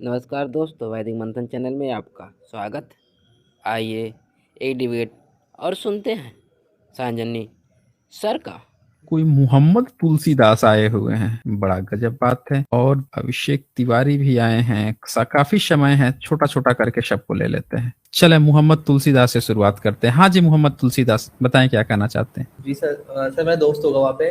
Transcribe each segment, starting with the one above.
नमस्कार दोस्तों, वैदिक मंथन चैनल में आपका स्वागत। आइए एक डिबेट और सुनते हैं सांजनी सर का। कोई मोहम्मद तुलसीदास आए हुए हैं, बड़ा गजब बात है। और अभिषेक तिवारी भी आए हैं। काफी समय है, छोटा छोटा करके सबको ले लेते हैं। चले मोहम्मद तुलसीदास से शुरुआत करते हैं। हाँ जी, मोहम्मद तुलसीदास बताएं क्या कहना चाहते हैं। जी सर। सर मेरा दोस्त होगा वहाँ पे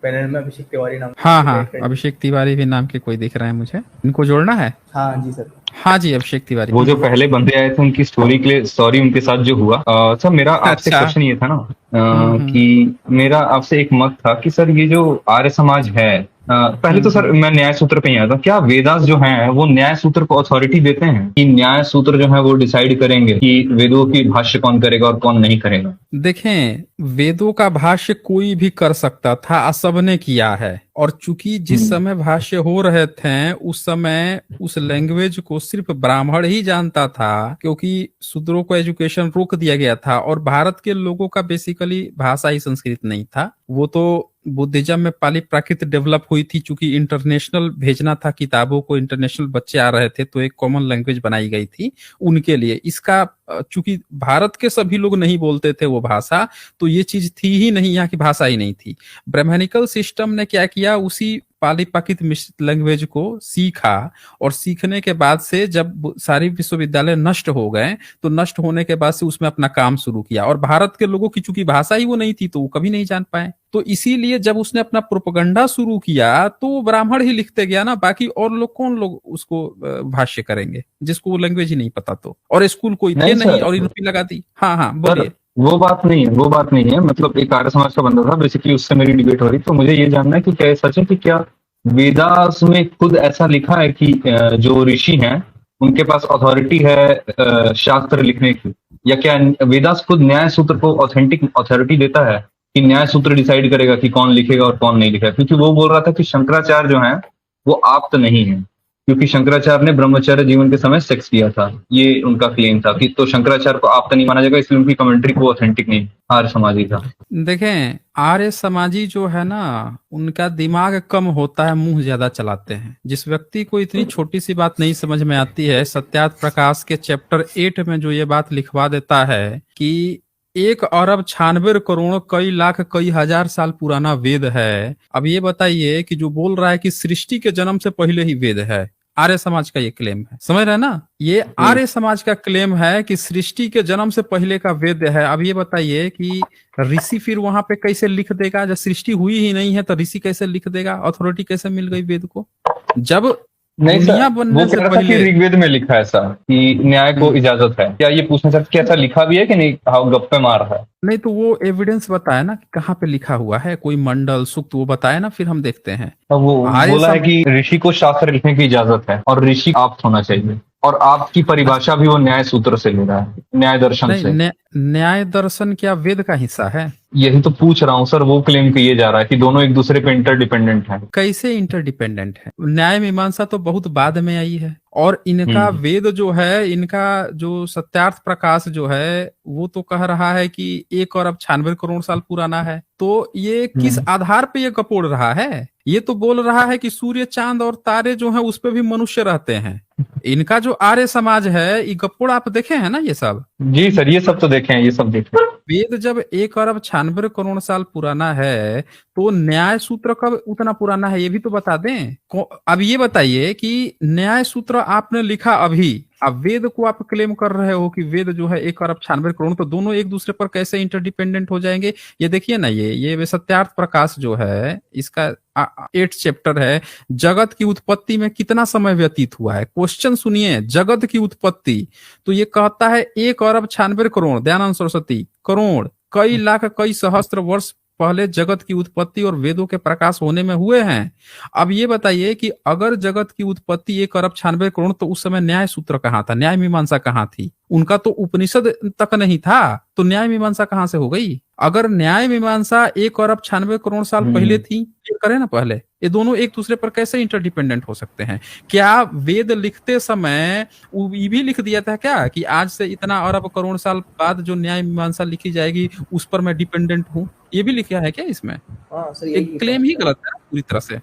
पैनल में, अभिषेक तिवारी नाम हाँ के हाँ, डायरेक्टर। अभिषेक तिवारी भी नाम के कोई दिख रहे हैं मुझे। इनको जोड़ना है। हाँ जी सर। हाँ जी, अभिषेक तिवारी। वो जो पहले बंदे आए थे उनकी स्टोरी के लिए सॉरी, उनके साथ जो हुआ। सर मेरा आपसे अच्छा। क्वेश्चन ये था ना, हम्म। कि मेरा आपसे एक मत था कि सर ये जो आर्य समाज है, पहले तो सर मैं न्याय सूत्र पे ही आता हूँ। क्या वेदास जो हैं वो न्याय सूत्र को अथॉरिटी देते हैं कि न्याय सूत्र जो है वो डिसाइड करेंगे कि वेदों की भाष्य कौन करेगा और कौन नहीं करेगा? देखें, वेदों का भाष्य कोई भी कर सकता था, सबने किया है। और चूंकि जिस समय भाष्य हो रहे थे उस समय उस लैंग्वेज को सिर्फ ब्राह्मण ही जानता था, क्योंकि शूद्रों को एजुकेशन रोक दिया गया था। और भारत के लोगों का बेसिकली भाषा ही संस्कृत नहीं था। वो तो बुद्धिज्म में पाली प्राकृत डेवलप हुई थी। चूंकि इंटरनेशनल भेजना था किताबों को, इंटरनेशनल बच्चे आ रहे थे, तो एक कॉमन लैंग्वेज बनाई गई थी उनके लिए। इसका चूंकि भारत के सभी लोग नहीं बोलते थे वो भाषा, तो ये चीज थी ही नहीं, यहाँ की भाषा ही नहीं थी। ब्राह्मणिकल सिस्टम ने क्या किया, उसी पाली प्राकृत मिश्रित लैंग्वेज को सीखा। और सीखने के बाद से जब सारी विश्वविद्यालय नष्ट हो गए, तो नष्ट होने के बाद से उसमें अपना काम शुरू किया। और भारत के लोगों की चूंकि भाषा ही वो नहीं थी, तो वो कभी नहीं जान पाए। तो इसीलिए जब उसने अपना प्रोपगंडा शुरू किया तो वो ब्राह्मण ही लिखते गया ना। बाकी और लोग कौन लोग उसको भाष्य करेंगे, जिसको वो लैंग्वेज ही नहीं पता। तो और स्कूल कोई थे नहीं, और इन्होंने लगा दी। हाँ हाँ, बोलिए। वो बात नहीं है, वो बात नहीं है। मतलब एक आर्य समाज का बंदा था बेसिकली, उससे मेरी डिबेट हो रही। तो मुझे ये जानना है कि क्या ये सच है कि क्या वेदास में खुद ऐसा लिखा है कि जो ऋषि हैं उनके पास अथॉरिटी है शास्त्र लिखने की, या क्या वेदास खुद न्याय सूत्र को ऑथेंटिक अथॉरिटी देता है कि न्याय सूत्र डिसाइड करेगा कि कौन लिखेगा और कौन नहीं लिखेगा? क्योंकि वो बोल रहा था कि शंकराचार्य जो है वो आप्त नहीं है, क्योंकि शंकराचार्य ने ब्रह्मचर्य जीवन के समय सेक्स किया था। ये उनका क्लेम था कि तो शंकराचार्य को आप्त नहीं माना जाएगा, इसलिए उनकी कमेंट्री को ऑथेंटिक नहीं, आर्य समाजी था। देखें, आर्य समाजी जो है ना, उनका दिमाग कम होता है, मुंह ज्यादा चलाते हैं। जिस व्यक्ति को इतनी छोटी सी बात नहीं समझ में आती है, सत्यार्थ प्रकाश के चैप्टर 8 में जो ये बात लिखवा देता है कि 1 अरब 96 करोड़ कई लाख कई हजार साल पुराना वेद है। अब ये बताइए कि जो बोल रहा है कि सृष्टि के जन्म से पहले ही वेद है, आर्य समाज का ये क्लेम है। समझ रहे हैं ना? ये आर्य समाज का क्लेम है कि सृष्टि के जन्म से पहले का वेद है। अब ये बताइए कि ऋषि फिर वहां पे कैसे लिख देगा? जब सृष्टि हुई ही नहीं है तो ऋषि कैसे लिख देगा? अथॉरिटी कैसे मिल गई वेद को? जब नहीं दुनिया सर, बनने वो से कह रहा था कि पहले। ऋग्वेद में लिखा है ऐसा कि न्याय को इजाजत है। क्या ये पूछना चाहते कि ऐसा लिखा भी है कि नहीं? हाँ, गप्पे मार रहा है। नहीं तो वो एविडेंस बताया ना कि कहाँ पे लिखा हुआ है, कोई मंडल सूक्त वो बताया ना, फिर हम देखते हैं। अब वो आर्य बोला है कि ऋषि को शास्त्र लिखने की इजाजत है और ऋषि आप होना चाहिए, और आपकी परिभाषा भी वो न्याय सूत्र से ले रहा है, न्याय दर्शन नहीं, से। न्याय दर्शन क्या वेद का हिस्सा है? यही तो पूछ रहा हूँ सर। वो क्लेम किए जा रहा है कि दोनों एक दूसरे पे इंटरडिपेंडेंट हैं। कैसे इंटरडिपेंडेंट है? न्याय मीमांसा तो बहुत बाद में आई है। और इनका वेद जो है, इनका जो सत्यार्थ प्रकाश जो है, वो तो कह रहा है कि 1 अरब 96 करोड़ साल पुराना है। तो ये किस आधार पे ये गपोड़ रहा है? ये तो बोल रहा है कि सूर्य चांद और तारे जो है उस पे भी मनुष्य रहते हैं। इनका जो आर्य समाज है, ये गपोड़ आप देखे हैं ना ये सब? जी सर, ये सब तो देखे हैं, ये सब देखे हैं। वेद जब 1 अरब 96 करोड़ साल पुराना है, तो न्याय सूत्र कब उतना पुराना है ये भी तो बता दें। अब ये बताइए कि न्याय सूत्र आपने लिखा अभी, अब वेद को आप क्लेम कर रहे हो कि वेद जो है 1 अरब 96 करोड़, तो दोनों एक दूसरे पर कैसे इंटरडिपेंडेंट हो जाएंगे? ये देखिए ना, ये सत्यार्थ प्रकाश जो है, इसका 8 चैप्टर है। जगत की उत्पत्ति में कितना समय व्यतीत हुआ है? क्वेश्चन सुनिए, जगत की उत्पत्ति। तो ये कहता है 1 अरब 96 करोड़, दयानंद सरस्वती, करोड़ कई लाख कई सहस्त्र वर्ष पहले जगत की उत्पत्ति और वेदों के प्रकाश होने में हुए हैं। अब ये बताइए कि अगर जगत की उत्पत्ति 1 अरब 96 करोड़, तो उस समय न्याय सूत्र कहाँ था? न्याय मीमांसा कहाँ थी? उनका तो उपनिषद तक नहीं था, तो न्याय मीमांसा कहाँ से हो गई? अगर न्याय मीमांसा 1 अरब 96 करोड़ साल पहले थी, ये करें ना पहले, ये दोनों एक दूसरे पर कैसे इंटरडिपेंडेंट हो सकते हैं? क्या वेद लिखते समय ये भी लिख दिया था क्या कि आज से इतना अरब करोड़ साल बाद जो न्याय मीमांसा लिखी जाएगी उस पर मैं डिपेंडेंट हूँ? ये भी लिखा है क्या इसमें? हाँ सर, एक क्लेम ही गलत है पूरी तरह से।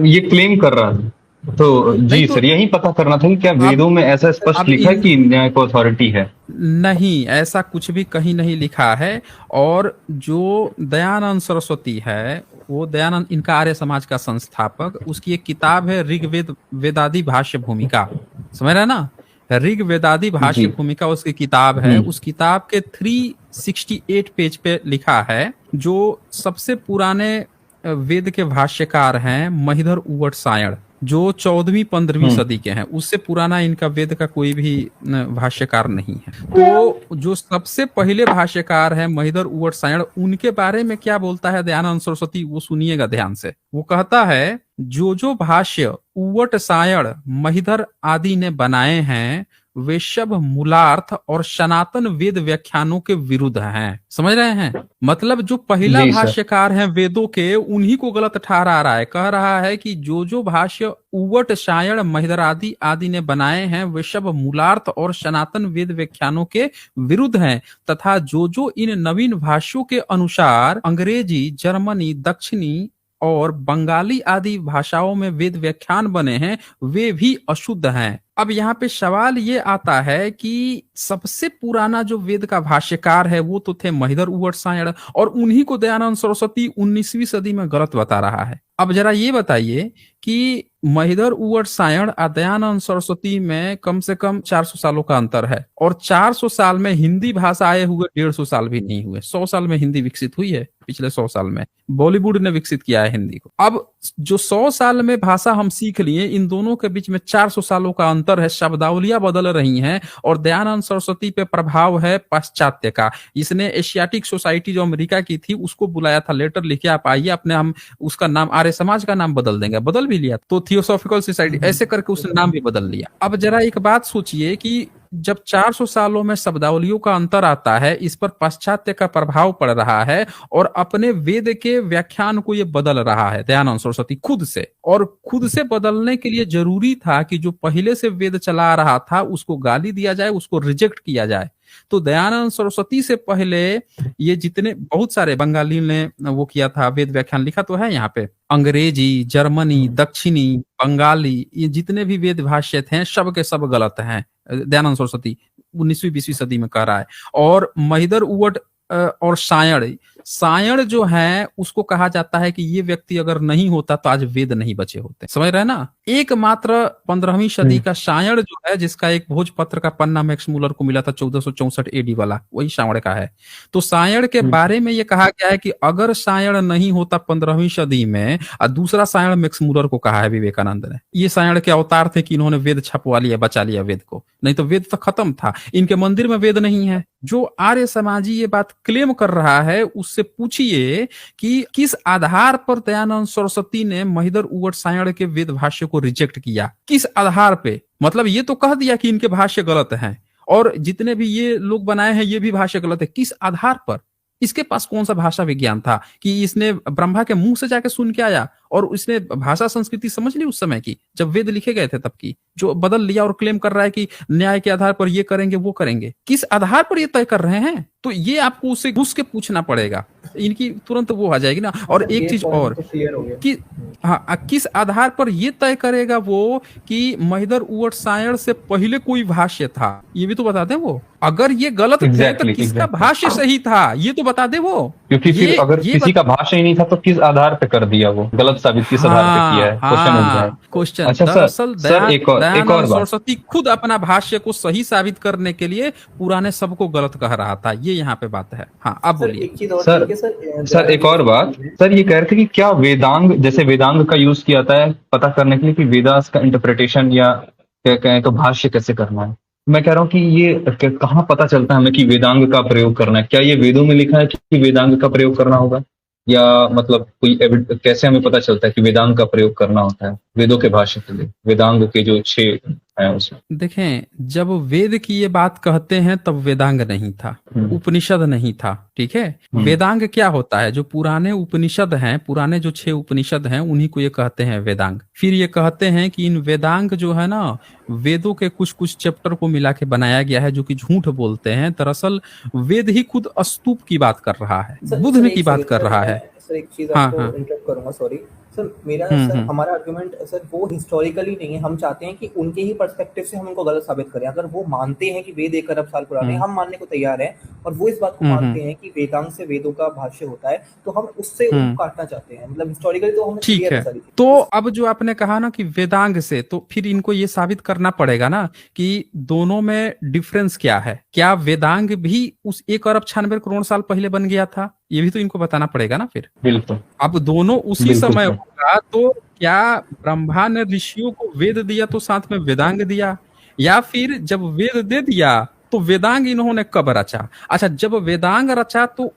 ये क्लेम कर रहा है, तो जी नहीं तो सर, यही पता करना था कि क्या अब वेदों में ऐसा स्पष्ट अब लिखा है कि न्याय को अथॉरिटी है? नहीं, ऐसा कुछ भी कहीं नहीं लिखा है। और जो दयानंद सरस्वती है, वो दयानंद इनका आर्य समाज का संस्थापक, उसकी एक किताब है ऋग्वेद वेदादि भाष्य भूमिका, समझ रहे हैं ना? ऋग वेदादि भाष्य जी। भूमिका उसकी किताब है। उस किताब के 368 पेज पे लिखा है, जो सबसे पुराने वेद के भाष्यकार हैं महिधर उवट सायण, जो 14वीं-15वीं सदी के हैं। उससे पुराना इनका वेद का कोई भी भाष्यकार नहीं है। तो जो सबसे पहले भाष्यकार है महिधर उवट सायण, उनके बारे में क्या बोलता है दयानंद सरस्वती, वो सुनिएगा ध्यान से। वो कहता है, जो भाष्य उवट सायण महिधर आदि ने बनाए हैं वे सब मूलार्थ और सनातन वेद व्याख्यानों के विरुद्ध हैं। समझ रहे हैं? मतलब जो पहला जी सर। भाष्यकार है वेदों के, उन्हीं को गलत ठहरा रहा है। कह रहा है कि जो भाष्य उवट सायण महिधर आदि ने बनाए हैं वे सब मूलार्थ और सनातन वेद व्याख्यानों के विरुद्ध हैं, तथा जो इन नवीन भाष्यों के अनुसार अंग्रेजी, जर्मनी, दक्षिणी और बंगाली आदि भाषाओं में वेद व्याख्यान बने हैं वे भी अशुद्ध हैं। अब यहाँ पे सवाल ये आता है कि सबसे पुराना जो वेद का भाष्यकार है वो तो थे महिधर उवट सायण, और उन्हीं को दयानंद सरस्वती 19वीं सदी में गलत बता रहा है। अब जरा ये बताइए कि महिधर उवट सायण और दयानंद सरस्वती में कम से कम 400 सालों का अंतर है, और 400 साल में हिंदी भाषा आए हुए 150 साल भी नहीं हुए। 100 साल में हिंदी विकसित हुई है, पिछले 100 साल में बॉलीवुड ने विकसित किया है हिंदी को। अब जो 100 साल में भाषा हम सीख लिए, इन दोनों के बीच में 400 सालों का अंतर है, शब्दावलियां बदल रही हैं, और दयानंद सरस्वती पे प्रभाव है पाश्चात्य का। इसने एशियाटिक सोसाइटी जो अमेरिका की थी उसको बुलाया था, लेटर लिखे आप आइए, अपने हम उसका नाम आर्य समाज का नाम बदल देंगे, बदल भी लिया। तो थियोसॉफिकल सोसाइटी ऐसे करके उसने नाम भी बदल लिया। अब जरा एक बात सोचिए कि जब 400 सालों में शब्दावलियों का अंतर आता है, इस पर पाश्चात्य का प्रभाव पड़ रहा है, और अपने वेद के व्याख्यान को ये बदल रहा है दयानंद सरस्वती खुद से। और खुद से बदलने के लिए जरूरी था कि जो पहले से वेद चला रहा था उसको गाली दिया जाए, उसको रिजेक्ट किया जाए। तो दयानंद सरस्वती से पहले ये जितने बहुत सारे बंगाली ने वो किया था, वेद व्याख्यान लिखा तो है यहाँ पे, अंग्रेजी, जर्मनी, दक्षिणी, बंगाली, ये जितने भी वेद भाष्य थे सब के सब गलत हैं। दयानंद सरस्वती 19वीं-20वीं सदी में कह रहा है। और महिधर उवट और सायण जो है उसको कहा जाता है कि ये व्यक्ति अगर नहीं होता तो आज वेद नहीं बचे होते। समझ रहे हैं ना? एकमात्र 15वीं सदी का सायण जो है, जिसका एक भोजपत्र का पन्ना मैक्स मुलर को मिला था 1464 एडी वाला, वही सायण का है। तो सायण के बारे में ये कहा गया है कि अगर सायण नहीं होता 15वीं सदी में, और दूसरा सायण मैक्स मुलर को कहा है विवेकानंद ने, ये सायण के अवतार थे कि इन्होंने वेद छपवा लिया, बचा लिया वेद को, नहीं तो वेद तो खत्म था। इनके मंदिर में वेद नहीं है। जो आर्य समाजी ये बात क्लेम कर रहा है उससे पूछिए कि किस आधार पर दयानंद सरस्वती ने महिधर उवट सायण के वेद भाष्य को रिजेक्ट किया, किस आधार पे? मतलब ये तो कह दिया कि इनके भाष्य गलत हैं, और जितने भी ये लोग बनाए हैं ये भी भाष्य गलत है। किस आधार पर? इसके पास कौन सा भाषा विज्ञान था कि इसने ब्रह्मा के मुंह से जाके सुन के आया, और इसने भाषा संस्कृति समझ ली उस समय की, जब वेद लिखे गए थे तब की, जो बदल लिया और क्लेम कर रहा है कि न्याय के आधार पर ये करेंगे वो करेंगे। किस आधार पर ये तय कर रहे हैं? तो ये आपको उससे घुस के पूछना पड़ेगा, इनकी तुरंत वो आ जाएगी ना। और एक चीज और कि हाँ, किस आधार पर ये तय करेगा वो कि महिधर उवट सायण से पहले कोई भाष्य था, ये भी तो बता दें वो। अगर ये गलत थे तो किसका भाष्य सही था ये तो बता दे वो। क्योंकि फिर अगर किसी का भाष्य ही नहीं था तो किस आधार पे कर दिया वो, गलत साबित किस आधार पे किया है? क्वेश्चन उठ जाए। क्वेश्चन। अच्छा दरअसल सर एक और बात, सरस्वती खुद अपना भाष्य को सही साबित करने के लिए पुराने सबको गलत कह रहा था, ये यहाँ पे बात है। हाँ, आप बोलिए सर एक और बात। सर ये कह रहे थे कि क्या वेदांग, जैसे वेदांग का यूज किया जाता है पता करने के लिए कि वेदास का इंटरप्रिटेशन या क्या कहें तो भाष्य कैसे करना है, मैं कह रहा हूँ कि ये कहाँ पता चलता है हमें कि वेदांग का प्रयोग करना है? क्या ये वेदों में लिखा है कि वेदांग का प्रयोग करना होगा, या मतलब कोई कैसे हमें पता चलता है कि वेदांग का प्रयोग करना होता है वेदों के भाष्य के लिए, वेदांग के जो 6 हैं उसमें? देखें, जब वेद की ये बात कहते हैं तब वेदांग नहीं था, उपनिषद नहीं था, ठीक है। वेदांग क्या होता है? जो पुराने उपनिषद हैं, पुराने जो 6 उपनिषद हैं उन्हीं को ये कहते हैं वेदांग। फिर ये कहते हैं कि इन वेदांग जो है ना, वेदों के कुछ कुछ चैप्टर को मिला के बनाया गया है, जो कि झूठ बोलते हैं। दरअसल वेद ही खुद स्तूप की बात कर रहा है, बुद्ध की बात कर रहा है। सर एक चीज हाँ, आपको हाँ। इंटरप्ट इंटरप्ट करूंगा, सॉरी सर। मेरा सर हमारा आर्गुमेंट सर वो हिस्टोरिकली नहीं है। हम चाहते हैं कि उनके ही पर्सपेक्टिव से हम उनको गलत साबित करें। अगर वो मानते हैं कि वेद 1 अरब साल पुराने हैं, हम मानने को तैयार हैं, और वो इस बात को मानते हैं कि वेदांग से वेदों का भाष्य होता है, तो हम उससे उनको काटना चाहते हैं। मतलब हिस्टोरिकली तो हमें ठीक क्लियर है। है सारी चीजें। तो अब जो आपने कहा ना कि वेदांग से, तो फिर इनको ये साबित करना पड़ेगा ना कि दोनों में डिफरेंस क्या है। क्या वेदांग भी उस 1 अरब 96 करोड़ साल पहले बन गया था? ये भी तो इनको बताना पड़ेगा ना फिर। बिल्कुल अब दोनों उसी बिल्कुल समय सर। होगा, तो क्या ब्रह्मा ने ऋषियों को वेद दिया तो साथ में वेदांग दिया, या फिर जब वेद दे दिया तो वेदांग इन्होंने कब रचा? अच्छा, जब वेदांग रचा तो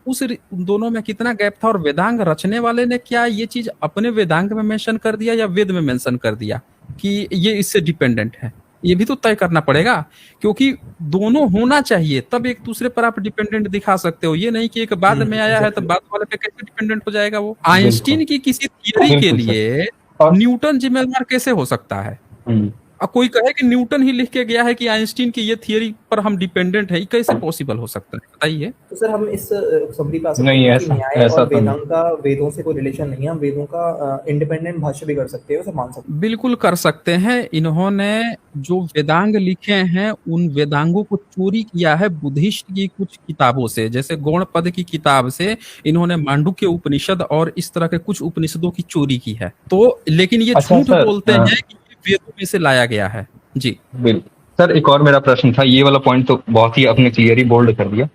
दोनों में कितना गैप था, और वेदांग रचने वाले ने क्या ये चीज अपने वेदांग में मेंशन कर दिया या वेद में मेंशन कर दिया कि ये इससे डिपेंडेंट है? ये भी तो तय करना पड़ेगा, क्योंकि दोनों होना चाहिए, तब एक दूसरे पर आप डिपेंडेंट दिखा सकते हो। ये नहीं कि एक बाद में आया है तो बाद वाले पे कैसे डिपेंडेंट हो जाएगा वो। आइंस्टीन की किसी थियरी के बिल्कुल सर। लिए और न्यूटन जिम्मेदार कैसे हो सकता है? हम्म, अब कोई कहे कि न्यूटन ही लिख के गया है कि आइंस्टीन की ये थियरी पर हम डिपेंडेंट है, ये कैसे पॉसिबल हो सकता है बताइए? तो सर हम इस समरी पे आ सकते नहीं हैं कि ऐसा न्याय ऐसा और तो नहीं। वेदांग का वेदों से कोई रिलेशन नहीं है। हम वेदों का इंडिपेंडेंट भाष्य भी कर सकते हैं, उसे मान सकते हैं। बिल्कुल कर सकते हैं। इन्होंने जो वेदांग लिखे हैं उन वेदांगों को चोरी किया है बुद्धिस्ट की कुछ किताबों से, जैसे गौड़पद की किताब से इन्होंने मांडुक्य उपनिषद और इस तरह के कुछ उपनिषदों की चोरी की है। तो लेकिन ये अच्छा झूठ सर, बोलते हैं कि ये वेदों में से लाया गया है। जी बिल्कुल सर। एक और मेरा प्रश्न था, ये वाला पॉइंट तो बहुत ही आपने क्लियर ही बोल्ड कर दिया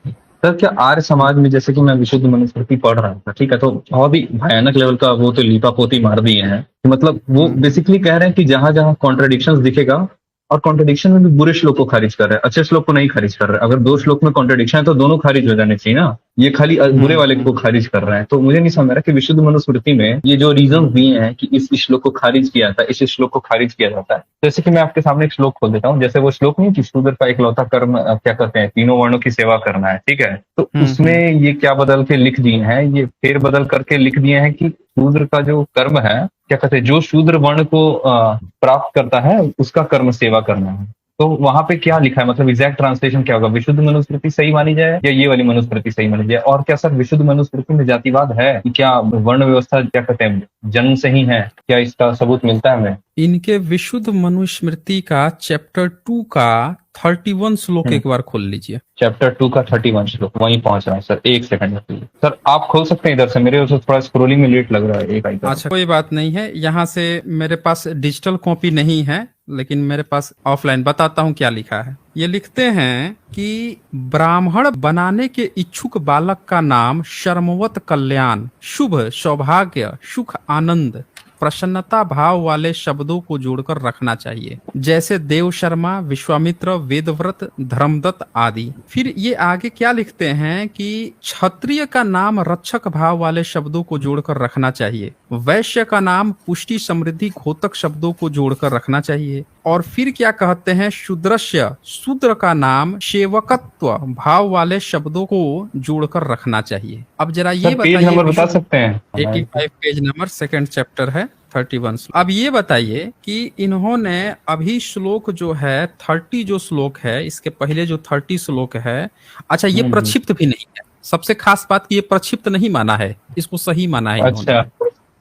सर। क्या आर्य समाज में, जैसे कि मैं विशुद्ध मनुस्मृति पढ़ रहा था, ठीक है, तो बहुत ही भयानक लेवल का वो तो लीपापोती मार दिए हैं। मतलब वो बेसिकली कह रहे हैं कि जहां जहां कॉन्ट्रडिक्शंस दिखेगा, और कॉन्ट्रडिक्शन में भी बुरे श्लोक को खारिज कर रहे हैं, अच्छे श्लोक को नहीं खारिज कर रहे हैं। अगर 2 श्लोक में कॉन्ट्रडिक्शन है तो दोनों खारिज हो जाने चाहिए ना, ये खाली बुरे वाले को खारिज कर रहे हैं। तो मुझे नहीं समझ रहा कि विशुद्ध मनुस्मृति में ये जो रीजन दिए हैं कि इस श्लोक को खारिज किया था, इस श्लोक को खारिज किया जाता है। जैसे कि मैं आपके सामने एक श्लोक खोल देता हूँ, जैसे वो श्लोक नहीं कि शूद्र का इकलौता कर्म क्या कहते हैं, तीनों वर्णों की सेवा करना है, ठीक है। तो उसमें ये क्या बदल के लिख दिए हैं, ये फेर बदल करके लिख दिए हैं कि शूद्र का जो कर्म है, क्या कहते हैं, जो शूद्र वर्ण को प्राप्त करता है उसका कर्म सेवा करना है। तो वहां पे क्या लिखा है, मतलब एग्जैक्ट ट्रांसलेशन क्या होगा? विशुद्ध मनुस्मृति सही मानी जाए या ये वाली मनुस्मृति सही मानी जाए? और क्या सर विशुद्ध मनुस्मृति में जातिवाद है? क्या वर्ण व्यवस्था क्या कहते हैं जन्म से ही है? क्या इसका सबूत मिलता है हमें? इनके विशुद्ध मनुस्मृति का चैप्टर 2 का 31 श्लोक एक बार खोल लीजिए। चैप्टर 2 का 31 श्लोक, वहीं पहुंच रहा है सर। एक सेकंड सर, आप खोल सकते हैं इधर से? मेरे उसे थोड़ा स्क्रोलिंग में लेट लग रहा है एक आइकन। अच्छा, कोई बात नहीं है। यहाँ से मेरे पास डिजिटल कॉपी नहीं है, लेकिन मेरे पास ऑफलाइन बताता हूँ क्या लिखा है। ये लिखते हैं कि ब्राह्मण बनाने के इच्छुक बालक का नाम शर्मवत कल्याण, शुभ, सौभाग्य, सुख, आनंद, प्रसन्नता भाव वाले शब्दों को जोड़कर रखना चाहिए, जैसे देव शर्मा, विश्वामित्र, वेदव्रत, धर्मदत्त आदि। फिर ये आगे क्या लिखते हैं कि क्षत्रिय का नाम रक्षक भाव वाले शब्दों को जोड़कर रखना चाहिए, वैश्य का नाम पुष्टि, समृद्धि, घोतक शब्दों को जोड़कर रखना चाहिए। और फिर क्या कहते हैं, शूद्रस्य, शूद्र का नाम सेवकत्व भाव वाले शब्दों को जोड़कर रखना चाहिए। अब जरा ये पेज नंबर बता बताइए, सकते हैं? 85 पेज नंबर, सेकंड चैप्टर है, 31। अब ये बताइए कि इन्होंने अभी श्लोक जो है 30 जो श्लोक है, इसके पहले जो 30 श्लोक है, अच्छा ये प्रक्षिप्त भी नहीं है। सबसे खास बात कि ये प्रक्षिप्त नहीं माना है, इसको सही माना है इन्होंने।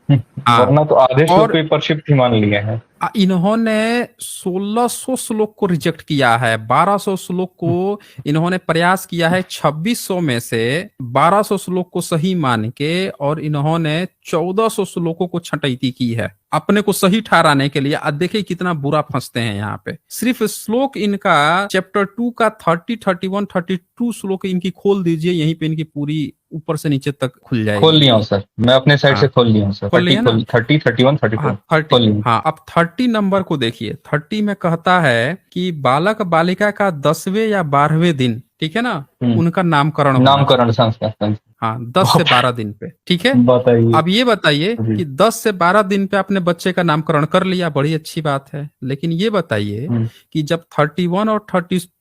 अच्छा, वरना तो आधे श्लोक पे प्रक्षिप्त ही मान लिया है। इन्होंने 1600 श्लोक को रिजेक्ट किया है, 1200 श्लोक को इन्होंने प्रयास किया है, 2600 में से 1200 श्लोक को सही मान के, और इन्होंने 1400 श्लोकों को छटैती की है अपने को सही ठहराने के लिए। अब देखिए कितना बुरा फंसते हैं यहाँ पे। सिर्फ श्लोक इनका चैप्टर 2 का 30, 31, 32 श्लोक इनकी खोल दीजिए, यहीं पे इनकी पूरी ऊपर से नीचे तक खुल जाएगी। खोल लिया हूँ सर, मैं अपने साइड से खोल लिया हूँ सर। 30, 31, 32 खोल लिया। हाँ, अब 30 नंबर को देखिए। 30 में कहता है कि बालक बालिका का 10वें या 12वें दिन, ठीक है ना, उनका नामकरण संस्कार, हाँ 10 से 12 दिन पे, ठीक है। बताइए। अब ये बताइए कि 10 से 12 दिन पे अपने बच्चे का नामकरण कर लिया, बड़ी अच्छी बात है। लेकिन ये बताइए कि जब 31 और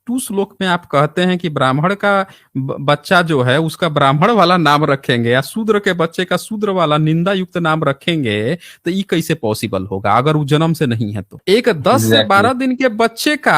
टू श्लोक में आप कहते हैं कि ब्राह्मण का बच्चा जो है उसका ब्राह्मण वाला नाम रखेंगे या शूद्र के बच्चे का शूद्र वाला निंदा युक्त नाम रखेंगे, तो ये कैसे पॉसिबल होगा अगर वो जन्म से नहीं है? तो एक 10 से 12 दिन के बच्चे का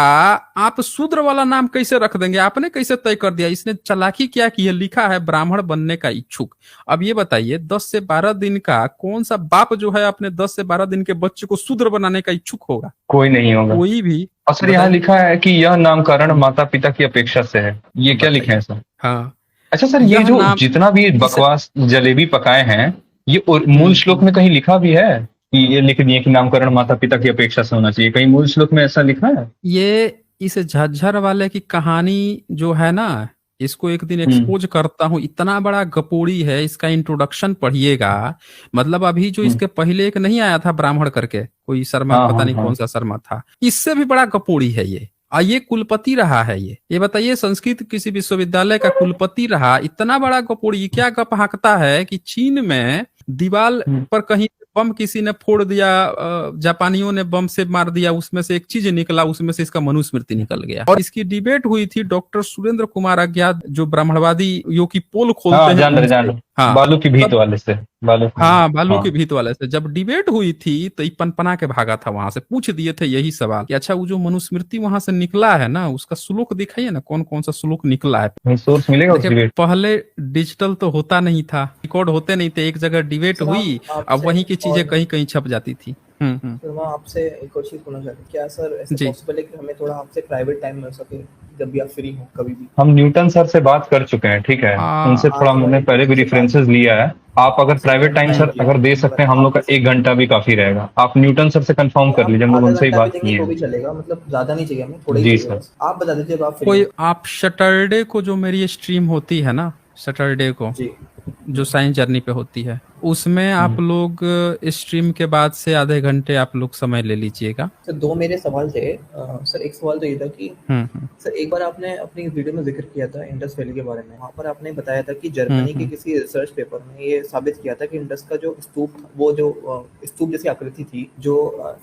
आप शूद्र वाला नाम कैसे रख देंगे? आपने कैसे तय कर दिया? इसने चालाकी क्या की है, लिखा है ब्राह्मण बनने का इच्छुक। अब ये बताइए 10 से 12 दिन का कौन सा बाप जो है अपने 10 से 12 दिन के बच्चे को शूद्र बनाने का इच्छुक होगा? कोई नहीं होगा। कोई भी। और सर यहाँ लिखा है कि यह नामकरण माता पिता की अपेक्षा से है, ये क्या लिखे हैं सर? हाँ। अच्छा सर, ये जो जितना भी बकवास जलेबी पकाए हैं, ये मूल श्लोक में कहीं लिखा भी है कि ये लिख दिए कि नामकरण माता पिता की अपेक्षा से होना चाहिए? कहीं मूल श्लोक में ऐसा लिखा है? ये इस झज्झर वाले की कहानी जो है ना, इसको एक दिन एक्सपोज करता हूँ। इतना बड़ा गपोड़ी है, इसका इंट्रोडक्शन पढ़िएगा। मतलब अभी जो इसके पहले एक नहीं आया था ब्राह्मण करके, कोई शर्मा, पता नहीं कौन सा शर्मा था, इससे भी बड़ा गपोड़ी है ये। ये कुलपति रहा है। ये बताइए, संस्कृत किसी विश्वविद्यालय का कुलपति रहा, इतना बड़ा गपोड़ी क्या गप हाँकता है कि चीन में दीवार पर कहीं बम किसी ने फोड़ दिया, जापानियों ने बम से मार दिया, उसमें से एक चीज निकला, उसमें से इसका मनुस्मृति निकल गया। और इसकी डिबेट हुई थी डॉक्टर सुरेंद्र कुमार अज्ञात, जो ब्राह्मणवादी यो की पोल खोलते हैं। जान रहे। हाँ, बालू की भीत वाले से। बालू की भीत वाले से जब डिबेट हुई थी तो पनपना के भागा था वहां से। पूछ दिए थे यही सवाल कि अच्छा वो जो मनुस्मृति वहां से निकला है ना, उसका श्लोक दिखाइए ना, कौन कौन सा श्लोक निकला है। सोर्स मिलेगा उस डिबेट? पहले डिजिटल तो होता नहीं था, रिकॉर्ड होते नहीं थे, एक जगह डिबेट हुई, अब वहीं की चीजें कहीं कहीं छप जाती थी। सर मैं आपसे एक और चीज पूछना चाहता हूँ, क्या सर ऐसा पॉसिबल है कि हमें थोड़ा आपसे प्राइवेट टाइम मिल सके जब भी आप फ्री हो कभी भी? हम न्यूटन सर से बात कर चुके हैं, ठीक है, उनसे थोड़ा हमने पहले भी रेफरेंसेस लिया है। आप अगर प्राइवेट टाइम सर अगर दे सकते हैं, हम लोग का 1 घंटा भी काफी रहेगा। आप न्यूटन सर से कंफर्म कर लीजिए, हम लोग उनसे ही बात की है। चलेगा, मतलब ज्यादा नहीं चाहिए हमें, थोड़ा ही। जी सर, आप बता दीजिए आप कोई। आप सैटरडे को जो मेरी स्ट्रीम होती है ना, सैटरडे को जी, जो साइंस जर्नी पे होती है, उसमें आप लोग स्ट्रीम के बाद से आधे घंटे आप लोग समय ले लीजिएगा। सर 2 मेरे सवाल थे। सर एक सवाल तो ये था कि सर एक बार आपने अपनी वीडियो में जिक्र किया था इंडस वैली के बारे में। वहाँ पर आपने बताया था कि जर्मनी के किसी रिसर्च पेपर में ये साबित किया था कि इंडस का जो स्तूप, वो जो स्तूप जैसी आकृति थी, जो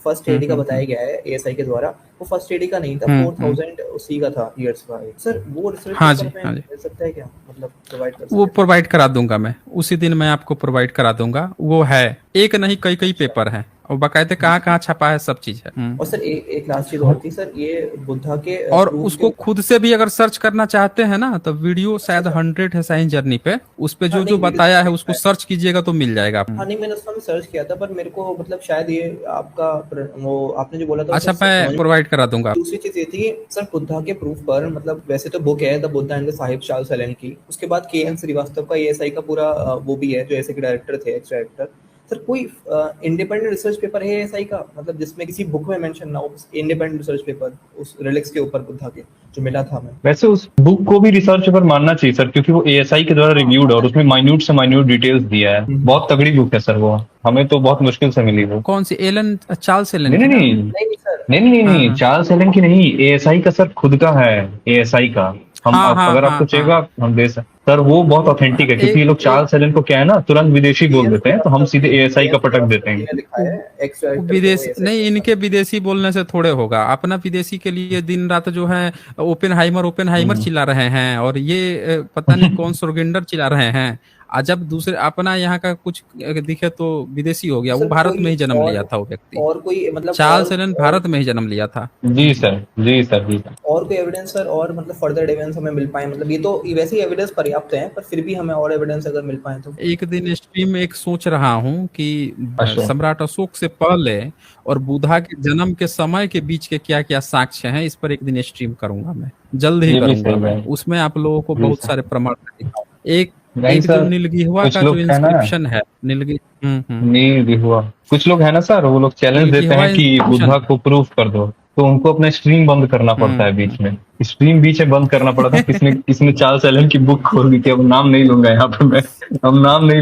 फर्स्ट एडी का बताया गया है एएसआई के द्वारा, वो फर्स्ट एडी का नहीं था, 4000 उसी का था ईयर्स का। सर वो रिसर्च पेपर में मिल सकता है क्या? मतलब प्रोवाइड कर सकते हैं? वो प्रोवाइड करा दूंगा मैं, उसी दिन मैं आपको प्रोवाइड करा दूंगा। वो है, एक नहीं कई पेपर हैं, और बाकायदे कहाँ छपा है, सब चीज है। और सर एक लास्ट चीज और थी सर, ये बुद्धा के, और उसको खुद से भी अगर सर्च करना चाहते हैं ना, तो वीडियो शायद 100 है साइंस जर्नी पे, उस पे जो बताया है उसको सर्च कीजिएगा तो मिल जाएगा। हाँ नहीं, मैंने उसमें सर्च किया था, पर मेरे को मतलब शायद ये आपका वो आपने जो बोला था। अच्छा, मैं प्रोवाइड करा दूंगा। दूसरी चीज ये थी सर, बुद्धा के प्रूफ पर, मतलब वैसे तो बुक है the Buddha and the sahib Charles Allen की, उसके बाद KN श्रीवास्तव का एएसआई का पूरा वो भी है, जो ऐसे के डायरेक्टर थे, एक्स डायरेक्टर। सर कोई इंडिपेंडेंट रिसर्च पेपर है एएसआई का, मतलब जिसमें किसी बुक में मेंशन ना हो, इंडिपेंडेंट रिसर्च पेपर उस रिलिक्स के ऊपर बुद्धा के जो मिला था हमें? वैसे उस बुक को भी रिसर्च पेपर मानना चाहिए सर, क्योंकि वो एएसआई के द्वारा रिव्यूड और उसमें माइन्यूट से माइन्यूट डिटेल्स दिया है। बहुत तगड़ी बुक है सर वो, हमें तो बहुत मुश्किल से मिली वो। कौन सी? Charles Allen? नहीं, चार्ल्स एलन की नहीं, एएसआई का सर खुद का है, एएसआई का। हम अगर आपको चाहिएगा हम दे सकते सर, वो बहुत ऑथेंटिक है, क्योंकि ये लोग चार्ल्स एलन को क्या है ना, तुरंत विदेशी बोल देते हैं, तो हम सीधे एएसआई का पटक देते हैं। विदेशी नहीं, इनके विदेशी बोलने से थोड़े होगा। अपना विदेशी के लिए दिन रात जो है ओपेनहाइमर चिल्ला रहे हैं, और ये पता नहीं कौन सोर्गेंडर चिल्ला रहे हैं। जब दूसरे अपना यहाँ का कुछ दिखे तो विदेशी हो गया। वो भारत में ही जन्म लिया था वो व्यक्ति, और कोई मतलब चार्ल्स एलन भारत में ही जन्म लिया था। जी सर। और कोई एविडेंस सर, और मतलब फर्दर एविडेंस हमें मिल पाए? मतलब ये तो वैसे ही एविडेंस पर्याप्त है, पर फिर भी हमें और एविडेंस अगर मिल पाए तो। एक दिन स्ट्रीम में एक सोच रहा हूँ कि सम्राट अशोक से पहले और बुद्धा के जन्म के समय के बीच के क्या क्या साक्ष्य हैं, इस पर एक दिन स्ट्रीम करूंगा मैं, जल्द ही करूंगा। उसमें आप लोगों को बहुत सारे प्रमाण दिखाऊंगा। एक जो नीलगिहुआ का जो इंस्क्रिप्शन है, नीलगिहुआ, कुछ लोग है ना सर, वो लोग चैलेंज देते हैं कि बुद्धा को प्रूफ कर दो, तो उनको अपना स्ट्रीम बंद करना पड़ता है बीच में। स्ट्रीम बीच में बंद करना पड़ा था। किसने चार्ल्स एलन की बुक खोल दी थी, अब नाम नहीं लूंगा यहाँ पे मैं, हम नाम नहीं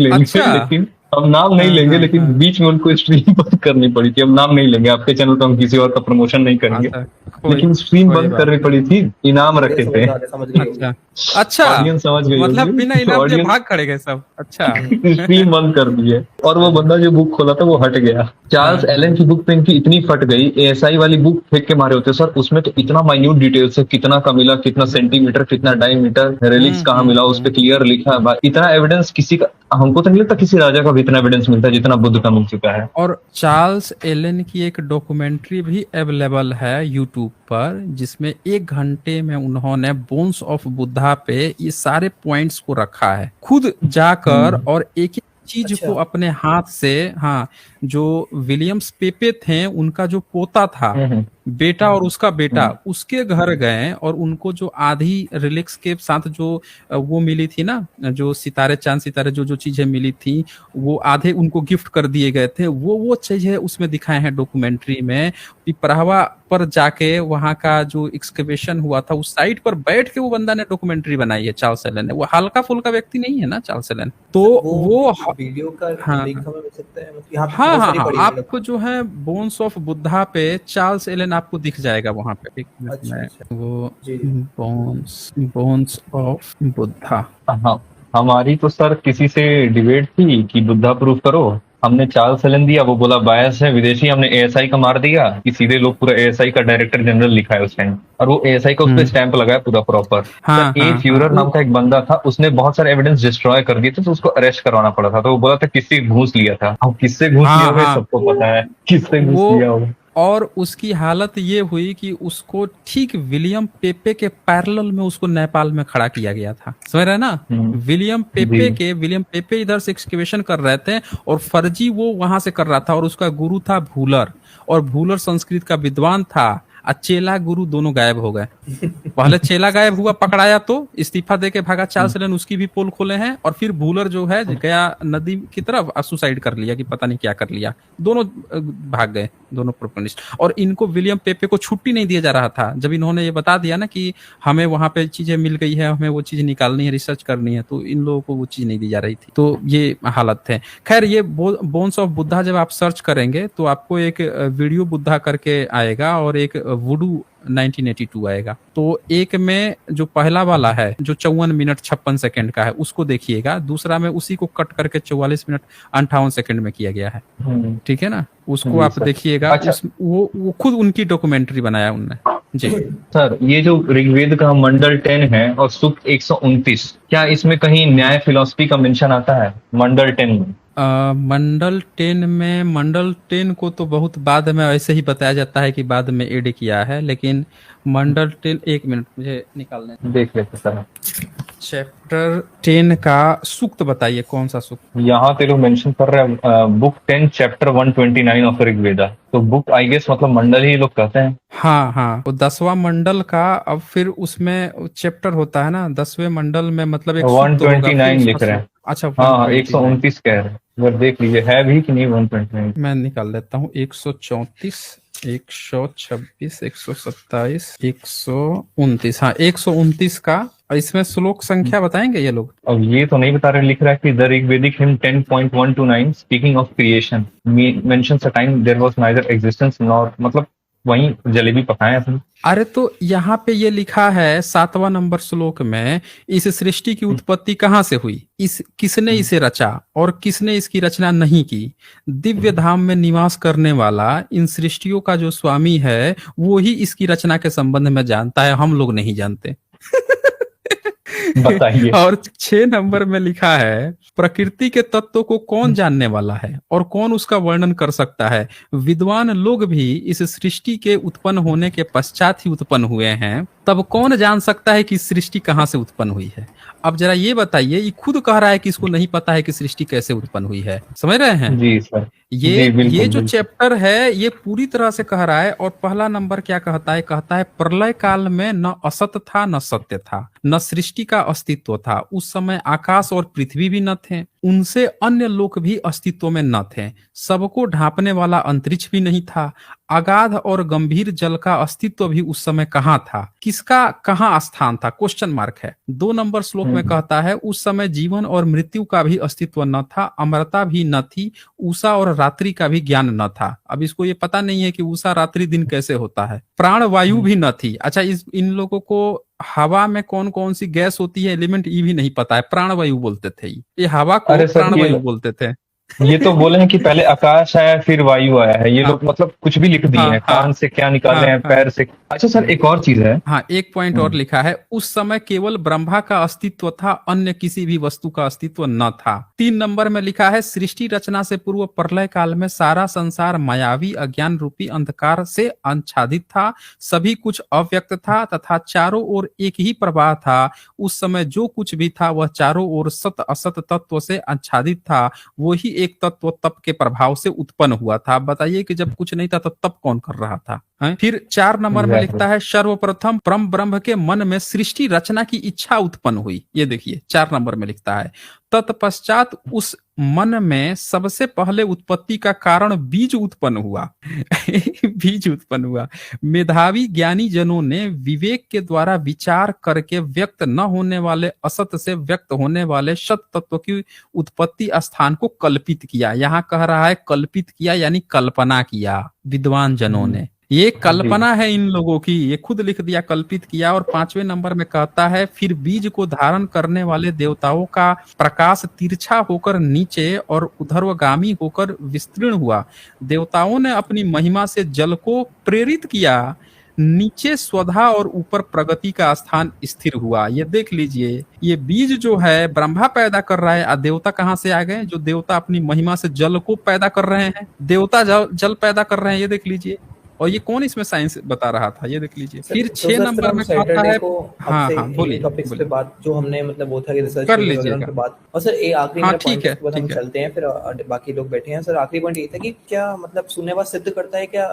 लेंगे, लेकिन बीच में उनको स्ट्रीम बंद करनी पड़ी थी। अब नाम नहीं लेंगे, आपके चैनल पे हम किसी और का प्रमोशन नहीं करेंगे, लेकिन स्ट्रीम बंद करनी पड़ी थी, इनाम रखे थे। अच्छा, ऑडियंस समझ गई मतलब होगी। बिना इनाम दिए ऑडियंस भाग खड़े गए सब। अच्छा। स्ट्रीम बंद कर दी है और वो बंदा जो बुक खोला था वो हट गया। चार्ल्स हाँ, एलन की बुक पे इनकी इतनी फट गई, एएसआई वाली बुक फेंक के मारे होते सर, उसमें तो इतना माइन्यूट डिटेल्स है, कितना का मिला, कितना सेंटीमीटर, कितना डायमीटर, रिलिक्स कहाँ मिला, उस पे क्लियर लिखा है भाई। इतना एविडेंस किसी का, हमको तो नहीं लगता किसी राजा का भी इतना एविडेंस मिलता है जितना बुद्ध का मिल चुका है। और चार्ल्स एलन की एक डॉक्यूमेंट्री भी अवेलेबल है यूट्यूब पर, जिसमें 1 घंटे में उन्होंने बोन्स ऑफ बुद्धा पे ये सारे पॉइंट्स को रखा है, खुद जाकर और एक एक चीज अच्छा। को अपने हाथ से। हाँ, जो विलियम्स पेपे थे, उनका जो पोता था, बेटा और उसका बेटा, उसके घर गए और उनको जो आधी रिलिक्स के साथ जो वो मिली थी ना, जो सितारे, चांद सितारे, जो जो चीजें मिली थी, वो आधे उनको गिफ्ट कर दिए गए थे। वो चीजें उसमें दिखाए हैं डॉक्यूमेंट्री में। पिपरावा पर जाके वहां का जो एक्सकवेशन हुआ था, उस साइट पर बैठ के वो बंदा ने डॉक्यूमेंट्री बनाई है, चार्ल्स एलन ने। वो हल्का फुल्का व्यक्ति नहीं है ना चार्ल्स एलन, तो वो वीडियो का हाँ लिंक हमें मिल सकता है, मतलब यहाँ पे हाँ बहुत हाँ सारी हाँ, पड़ी है मतलब। आपको जो है बोन्स ऑफ बुद्धा पे चार्ल्स एलन आपको दिख जाएगा वहां पे। एक मिनट अच्छा, में अच्छा। वो जी। Bones of Buddha. हाँ, हमारी तो सर किसी से डिबेट थी कि बुद्धा प्रूफ करो, हमने चार्ल्स एलन दिया, वो बोला बायस है विदेशी, हमने एएसआई का मार दिया कि सीधे लोग पूरा एएसआई का डायरेक्टर जनरल लिखा है उस टाइम, और वो एएसआई का उस पर स्टैंप लगाया पूरा प्रॉपर। हाँ, सर ए हाँ, फ्यूरर हाँ, नाम का एक बंदा था, उसने बहुत सारे एविडेंस डिस्ट्रॉय कर दिए थे, तो उसको अरेस्ट करवाना पड़ा था। तो वो बोला था किससे घूस लिया था। अब किससे घूस लिया हाँ, होगा ये हाँ, सबको पता है, किससे घूस वो। लिया होगा। और उसकी हालत ये हुई कि उसको ठीक विलियम पेपे के पैरेलल में उसको नेपाल में खड़ा किया गया था, समझ रहे हैं ना। विलियम पेपे इधर से एक्सकेवेशन कर रहे थे और फर्जी वो वहां से कर रहा था, और उसका गुरु था भूलर, और भूलर संस्कृत का विद्वान था, और चेला गुरु दोनों गायब हो गए। पहले चेला गायब हुआ, पकड़ाया तो इस्तीफा देके भागा चार्ल्स एलन, उसकी भी पोल खोले हैं। और फिर भूलर जो है गया नदी की तरफ, सुसाइड कर लिया कि पता नहीं क्या कर लिया। दोनों भाग गए, दोनों प्रोपोगंडिस्ट। और इनको विलियम पेपे को छुट्टी नहीं दिया जा रहा था। जब इन्होंने ये बता दिया ना कि हमें वहां पे चीजें मिल गई है, हमें वो चीज निकालनी है, रिसर्च करनी है, तो इन लोगों को वो चीज नहीं दी जा रही थी। तो ये हालत थे। खैर, ये बोन्स ऑफ बुद्धा जब आप सर्च करेंगे तो आपको एक वीडियो बुद्धा करके आएगा और एक वुडू 1982 आएगा। तो एक में जो पहला वाला है जो 54 मिनट 56 सेकंड का है, उसको देखिएगा। दूसरा में उसी को कट करके 44 मिनट 58 सेकंड में किया गया है, ठीक है ना। उसको आप देखिएगा। अच्छा। वो खुद उनकी डॉक्यूमेंट्री बनाया उनने जी। सर, ये जो ऋग्वेद का मंडल 10 है और सूक्त 129, क्या इसमें कहीं न्याय फिलॉसफी का मेंशन आता है मंडल 10 में? मंडल 10 में, मंडल 10 को तो बहुत बाद में ऐसे ही बताया जाता है कि बाद में एड किया है, लेकिन मंडल 10, एक मिनट मुझे निकालने देख लेते सर। चैप्टर 10 का सूक्त बताइए, कौन सा सूक्त? यहाँ पे लोग मेंशन कर रहे हैं बुक 10 चैप्टर 129 ऑफ ऋग्वेदा। तो बुक आई गेस मतलब मंडल ही लोग कहते हैं। हाँ हाँ, वो 10वां मंडल का। अब फिर उसमें चैप्टर होता है ना, 10वें मंडल में मतलब एक सूक्त होगा, 129 लिख रहे हैं। अच्छा, हाँ, 129 कह रहे हैं, अगर देख लीजिए है भी कि नहीं 129। मैं निकाल देता हूँ। 134, 126, 127, 129। हाँ, 129 का। और इसमें श्लोक संख्या बताएंगे ये लोग? अब ये तो नहीं बता रहे, लिख रहा है कि the Rigvedic hymn 10.129 speaking of creation mentions a time there was neither existence nor, मतलब वहीं जलेबी पकाए अपनी। अरे तो यहाँ पे ये लिखा है 7वां नंबर श्लोक में, इस सृष्टि की उत्पत्ति कहाँ से हुई, किसने इसे रचा और किसने इसकी रचना नहीं की। दिव्य धाम में निवास करने वाला इन सृष्टियों का जो स्वामी है, वो ही इसकी रचना के संबंध में जानता है, हम लोग नहीं जानते। बताइए। और 6 नंबर में लिखा है, प्रकृति के तत्वों को कौन जानने वाला है और कौन उसका वर्णन कर सकता है। विद्वान लोग भी इस सृष्टि के उत्पन्न होने के पश्चात ही उत्पन्न हुए हैं, तब कौन जान सकता है कि सृष्टि कहाँ से उत्पन्न हुई है। अब जरा ये बताइए, ये खुद कह रहा है कि इसको नहीं पता है कि सृष्टि कैसे उत्पन्न हुई है, समझ रहे हैं? जी सर। ये जो चैप्टर है ये पूरी तरह से कह रहा है। और पहला नंबर क्या कहता है? कहता है प्रलय काल में न असत था न सत्य था, न सृष्टि का अस्तित्व था। उस समय आकाश और पृथ्वी भी न थे, उनसे अन्य लोक भी अस्तित्व में न थे। सबको ढांपने वाला अंतरिक्ष भी नहीं था। अगाध और गंभीर जल का अस्तित्व भी उस समय कहाँ था, किसका कहाँ स्थान था, क्वेश्चन मार्क है। 2 नंबर श्लोक में कहता है, उस समय जीवन और मृत्यु का भी अस्तित्व न था, अमरता भी न थी, उषा और रात्रि का भी ज्ञान न था। अब इसको ये पता नहीं है कि उषा रात्रि दिन कैसे होता है। प्राण वायु भी न थी। अच्छा, इन लोगों को हवा में कौन कौन सी गैस होती है, एलिमेंट ये भी नहीं पता है, प्राणवायु बोलते थे ये हवा को अरे सर प्राणवायु बोलते थे। ये तो बोले हैं कि पहले आकाश आया फिर वायु आया है, ये हाँ लोग मतलब कुछ भी लिख दिए हाँ हैं, हाँ कान से क्या निकाले हाँ हैं, हाँ पैर से। अच्छा सर, एक और चीज है। हाँ, एक पॉइंट और लिखा है, उस समय केवल ब्रह्मा का अस्तित्व था, अन्य किसी भी वस्तु का अस्तित्व न था। 3 नंबर में लिखा है, सृष्टि रचना से पूर्व प्रलय काल में सारा संसार मायावी अज्ञान रूपी अंधकार से आच्छादित था, सभी कुछ अव्यक्त था तथा चारों ओर एक ही प्रवाह था। उस समय जो कुछ भी था वह चारों ओर सत असत तत्व से आच्छादित था, वही एक तत्व तप के प्रभाव से उत्पन्न हुआ था। बताइए कि जब कुछ नहीं था तो तप कौन कर रहा था, हैं? फिर 4 नंबर में लिखता है, सर्वप्रथम परम ब्रह्म के मन में सृष्टि रचना की इच्छा उत्पन्न हुई। ये देखिए 4 नंबर में लिखता है, तत्पश्चात उस मन में सबसे पहले उत्पत्ति का कारण बीज उत्पन्न हुआ। बीज उत्पन्न हुआ। मेधावी ज्ञानी जनों ने विवेक के द्वारा विचार करके व्यक्त न होने वाले असत से व्यक्त होने वाले सत तत्व की उत्पत्ति स्थान को कल्पित किया। यहाँ कह रहा है कल्पित किया, यानी कल्पना किया विद्वान जनों ने। ये कल्पना है इन लोगों की, ये खुद लिख दिया कल्पित किया। और 5वें नंबर में कहता है, फिर बीज को धारण करने वाले देवताओं का प्रकाश तिरछा होकर नीचे और ऊर्ध्वगामी होकर विस्तीर्ण हुआ। देवताओं ने अपनी महिमा से जल को प्रेरित किया, नीचे स्वधा और ऊपर प्रगति का स्थान स्थिर हुआ। ये देख लीजिए, ये बीज जो है ब्रह्मा पैदा कर रहा है, देवता कहाँ से आ गए? जो देवता अपनी महिमा से जल को पैदा कर रहे हैं, देवता जल पैदा कर रहे हैं, ये देख लीजिए। और ये कौन इसमें साइंस बता रहा था, ये देख लीजिए। फिर 6 नंबर में कहता है, हाँ हाँ बोलिए टॉपिक्स पे बात जो हमने मतलब वो था कि रिसर्च कर लीजिएगा पे बात। और सर एक आखिरी हाँ, मेरा ठीक पॉइंट है, इसके बाद हम ठीक है। चलते हैं, फिर बाकी लोग बैठे हैं। सर आखिरी पॉइंट ये था कि क्या मतलब शून्यवाद सिद्ध करता है क्या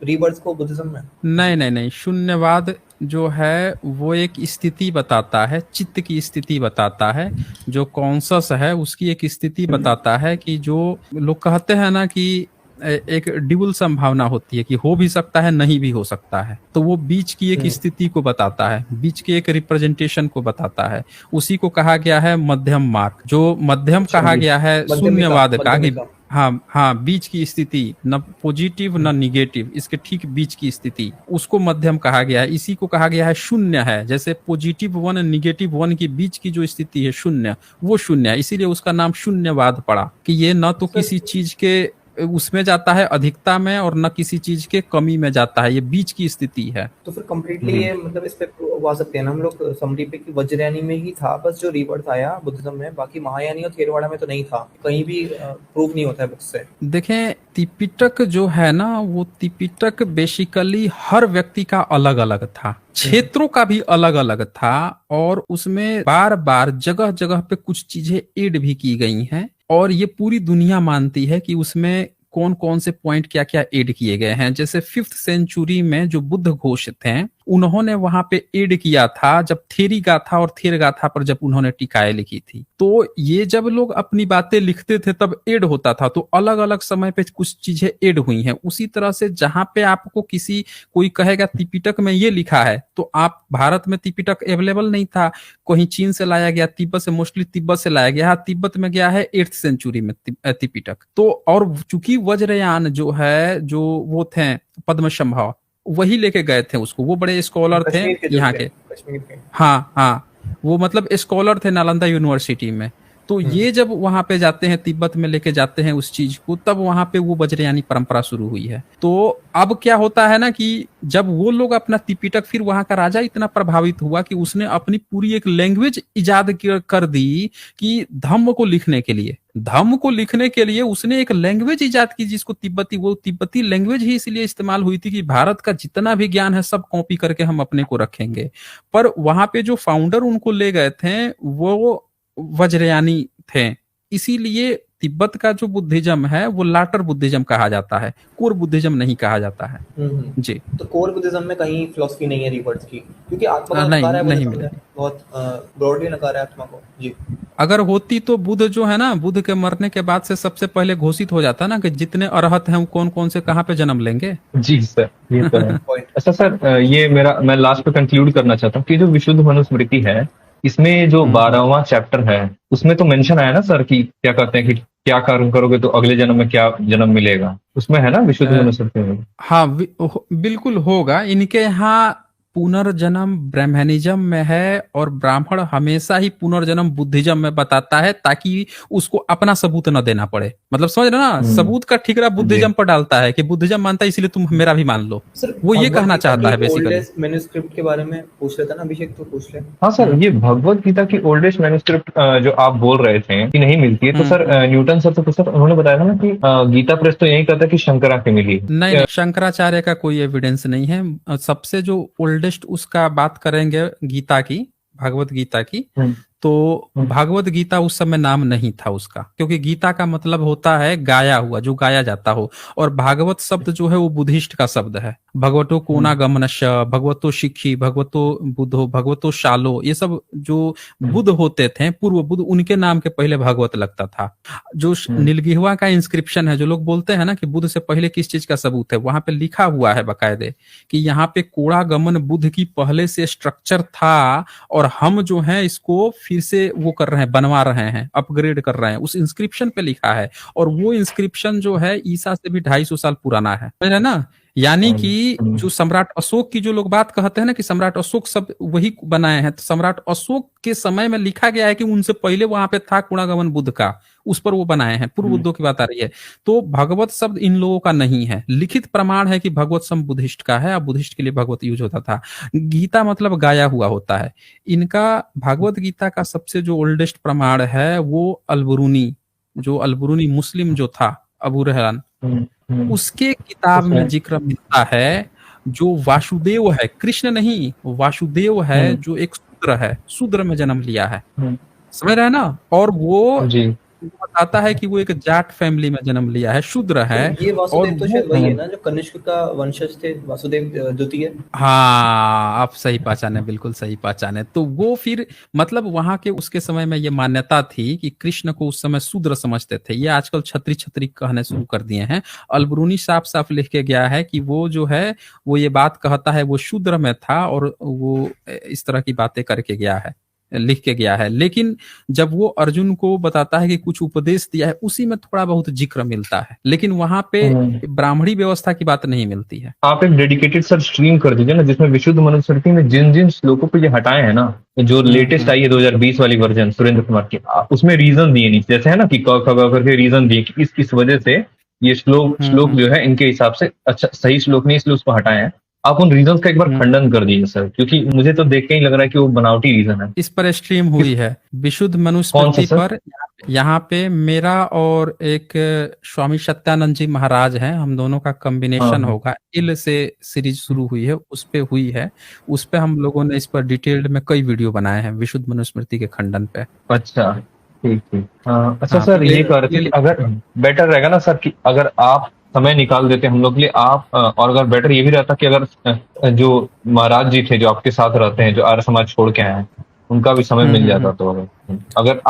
रीबर्थ को बुद्धिज्म में? नहीं नहीं नहीं, शून्यवाद जो है वो एक स्थिति बताता है, चित्त की स्थिति बताता है, जो कॉन्शस है उसकी एक स्थिति बताता है कि जो लोग कहते हैं ना कि एक ड्यूल संभावना होती है कि हो भी सकता है नहीं भी हो सकता है, तो वो बीच की एक स्थिति को बताता है, बीच के एक रिप्रेजेंटेशन को बताता है। उसी को कहा गया है मध्यम मार्ग, जो मध्यम कहा गया है शून्यवाद का कि हाँ हाँ, बीच की स्थिति, न पॉजिटिव न निगेटिव, इसके ठीक बीच की स्थिति, उसको मध्यम कहा गया है। इसी को कहा गया है शून्य है, जैसे पॉजिटिव 1 निगेटिव 1 के बीच की जो स्थिति है शून्य, वो शून्य है, इसीलिए उसका नाम शून्यवाद पड़ा कि ये न तो किसी चीज के उसमें जाता है अधिकता में और न किसी चीज के कमी में जाता है, ये बीच की स्थिति है। तो फिर कंप्लीटली ये मतलब इस पे आ सकते हैं ना हम लोग समरी पे कि वज्रयानी में ही था बस जो रीबर्थ आया बुद्धिज्म में, बाकी महायानी और थेरवाड़ा में तो नहीं था, कहीं भी प्रूफ नहीं होता है बुक से। देखें, त्रिपिटक जो है ना, वो त्रिपिटक बेसिकली हर व्यक्ति का अलग अलग था, क्षेत्रों का भी अलग अलग था, और उसमें बार बार जगह जगह पे कुछ चीजें ऐड भी की गई हैं, और ये पूरी दुनिया मानती है कि उसमें कौन कौन से पॉइंट क्या क्या ऐड किए गए हैं। जैसे 5th सेंचुरी में जो बुद्ध घोष थे, उन्होंने वहां पे ऐड किया था, जब थेरी गाथा और थेर गाथा पर जब उन्होंने टीकाएं लिखी थी, तो ये जब लोग अपनी बातें लिखते थे तब ऐड होता था, तो अलग अलग समय पे कुछ चीजें ऐड हुई हैं। उसी तरह से जहां पे आपको कोई कहेगा त्रिपिटक में ये लिखा है, तो आप भारत में त्रिपिटक अवेलेबल नहीं था, कहीं चीन से लाया गया, तिब्बत से, मोस्टली तिब्बत से लाया गया, तिब्बत में गया है 8th सेंचुरी में त्रिपिटक। तो और चूंकि वज्रयान जो है, जो वो थे पद्मसंभव, वही लेके गए थे उसको, वो बड़े स्कॉलर थे यहाँ के, हाँ हाँ, वो मतलब स्कॉलर थे नालंदा यूनिवर्सिटी में। तो ये जब वहां पे जाते हैं, तिब्बत में लेके जाते हैं उस चीज को, तब वहां पे वो वज्रयानी परंपरा शुरू हुई है। तो अब क्या होता है ना कि जब वो लोग अपना त्रिपिटक, फिर वहां का राजा इतना प्रभावित हुआ कि उसने अपनी पूरी एक लैंग्वेज इजाद कर दी कि धम्म को लिखने के लिए, धम्म को लिखने के लिए उसने एक लैंग्वेज इजाद की जिसको तिब्बती, वो तिब्बती लैंग्वेज ही इसलिए इस्तेमाल हुई थी कि भारत का जितना भी ज्ञान है सब कॉपी करके हम अपने को रखेंगे। पर वहां पे जो फाउंडर उनको ले गए थे वो वज्रयानी थे, इसीलिए तिब्बत का जो बुद्धिज्म है वो लाटर बुद्धिज्म कहा जाता है, कोर बुद्धिज्म नहीं कहा जाता है। जी, तो कोर बुद्धिज्म में कहीं फिलॉसफी नहीं है रीबर्थ की, क्योंकि आत्मा का नहीं, नकार है, नहीं बहुत ब्रॉडली नकार है आत्मा को। जी, अगर होती तो बुद्ध जो है ना, बुद्ध के मरने के बाद से सबसे पहले घोषित हो जाता ना कि जितने अरहत हैं कौन कौन से कहाँ पे जन्म लेंगे। जी सर, ये तो है। अच्छा सर, ये मैं लास्ट पे कंक्लूड करना चाहता हूँ कि जो विशुद्ध मनुस्मृति है, इसमें जो 12वां चैप्टर है, उसमें तो मेंशन आया ना सर कि क्या कहते हैं कि क्या कर्म करोगे तो अगले जन्म में क्या जन्म मिलेगा, उसमें है ना विशुद्ध मनुस्मृति में? हाँ बिल्कुल होगा। इनके यहाँ पुनर्जन्म ब्राह्मणिज्म में है और ब्राह्मण हमेशा ही पुनर्जन्म बुद्धिज्म में बताता है ताकि उसको अपना सबूत न देना पड़े। मतलब समझ रहे ना, सबूत का ठिकरा बुद्धिज्म पर डालता है कि बुद्धिज्म मानता है इसलिए तुम मेरा भी मान लो। सर वो ये भगवद कहना गीता चाहता की है बेसिकली। ओल्डेस्ट मैन्युस्क्रिप्ट के बारे में पूछ रहा था ना अभिषेक, तो पूछ ले। हाँ सर, ये भगवत गीता की ओल्डेस्ट मैन्युस्क्रिप्ट जो आप बोल रहे थे कि नहीं मिलती है, तो सर न्यूटन सर तो सर उन्होंने बताया था ना कि गीता प्रेस तो यही कहता है कि शंकरा की मिली है। नहीं, शंकराचार्य का कोई एविडेंस नहीं है। सबसे जो ओल्डेस्ट उसका बात करेंगे गीता की, भगवत गीता की, तो भागवत गीता उस समय नाम नहीं था उसका, क्योंकि गीता का मतलब होता है गाया हुआ, जो गाया जाता हो, और भागवत शब्द जो है वो बुद्धिस्ट का शब्द है। भगवतो कोनागमनश्च, भगवतो शिक्षी, भगवतो बुद्धो, भगवतो शालो, ये सब जो बुद्ध होते थे, पूर्व बुद्ध, उनके नाम के पहले भागवत लगता था। जो नीलगिहवा का इंस्क्रिप्शन है, जो लोग बोलते हैं ना कि बुद्ध से पहले किस चीज का सबूत है, वहां पे लिखा हुआ है बकायदे कि यहाँ पे कोणागमन बुद्ध की पहले से स्ट्रक्चर था और हम जो है इसको फिर से वो कर रहे हैं, बनवा रहे हैं, अपग्रेड कर रहे हैं। उस इंस्क्रिप्शन पे लिखा है, और वो इंस्क्रिप्शन जो है ईसा से भी 250 साल पुराना है, समझ रहे ना। यानी कि जो सम्राट अशोक की जो लोग बात कहते हैं ना कि सम्राट अशोक सब वही बनाए हैं, तो सम्राट अशोक के समय में लिखा गया है कि उनसे पहले वहां पे था कोणागमन बुद्ध का, उस पर वो बनाए हैं। पूर्व बुद्धों की बात आ रही है। तो भगवत शब्द इन लोगों का नहीं है। लिखित प्रमाण है कि भगवत शब्द बुद्धिस्ट का है, और बुद्धिस्ट के लिए भगवत यूज होता था। गीता मतलब गाया हुआ होता है। इनका भागवत गीता का सबसे जो ओल्डेस्ट प्रमाण है वो अलबरूनी, जो अलबरूनी मुस्लिम जो था अबू रहमान, उसके किताब में जिक्र मिलता है जो वासुदेव है, कृष्ण नहीं, वासुदेव है, जो एक शूद्र है, शूद्र में जन्म लिया है, समझ रहे हैं ना। और वो बताता है कि वो एक जाट फैमिली में जन्म लिया है, शूद्र है। ये वासुदेव तो शायद वही है ना जो कनिष्क का वंशज थे, वासुदेव द्वितीय। हाँ, आप सही पहचाने, बिल्कुल सही पहचाने। तो वो फिर मतलब वहां के उसके समय में ये मान्यता थी कि कृष्ण को उस समय शूद्र समझते थे। ये आजकल छत्री छत्री कहने शुरू कर दिए हैं। अलबरूनी साफ साफ लिख के गया है कि वो जो है वो ये बात कहता है वो शूद्र में था, और वो इस तरह की बातें करके गया है, लिख के गया है। लेकिन जब वो अर्जुन को बताता है कि कुछ उपदेश दिया है, उसी में थोड़ा बहुत जिक्र मिलता है, लेकिन वहां पे ब्राह्मणी व्यवस्था की बात नहीं मिलती है। आप एक डेडिकेटेड सर स्ट्रीम कर दीजिए ना, जिसमें विशुद्ध मनुस्मृति में जिन जिन श्लोकों पे ये हटाए हैं ना, जो लेटेस्ट आई है 2020 वाली वर्जन सुरेंद्र कुमार की, उसमें रीजन दिए नहीं, जैसे है ना कि क ख ग करके रीजन दिए कि इस वजह से ये श्लोक जो है इनके हिसाब से अच्छा सही श्लोक नहीं, इसलिए उसको हटाए हैं। आप उन रीजन का एक बार खंडन कर दीजिए सर, क्योंकि मुझे तो देख के ही लग रहा है कि वो बनावटी रीजन है। इस पर स्ट्रीम हुई है विशुद्ध मनुस्मृति पर। यहाँ पे मेरा और एक स्वामी सत्यानंद जी महाराज हैं, हम दोनों का कॉम्बिनेशन होगा। इल से सीरीज शुरू हुई है, उस पे हुई है, उस पे हम लोगों ने इस पर डिटेल्ड में कई वीडियो बनाए हैं विशुद्ध मनुस्मृति के खंडन पे। अच्छा, ठीक ठीक। अच्छा सर, ये कह रहे थे कि अगर बेटर रहेगा ना सर कि अगर आप समय निकाल देते हम लोग के लिए, आप और अगर बेटर ये भी रहता कि अगर जो महाराज जी थे जो आपके साथ रहते हैं, जो आर्य समाज छोड़ के आए हैं, उनका भी समय मिल जाता, तो अगर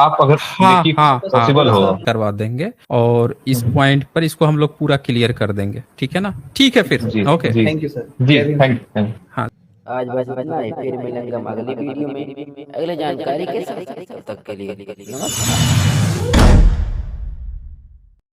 पॉसिबल हो करवा देंगे, और इस पॉइंट पर इसको हम लोग पूरा क्लियर कर देंगे। ठीक है ना, ठीक है फिर, okay, thank you sir ji, thank you. हाँ, आज बस इतना ही, फिर मिलेंगे हम अगली वीडियो में अगले जानकारी के साथ। तब तक के लिए नमस्कार।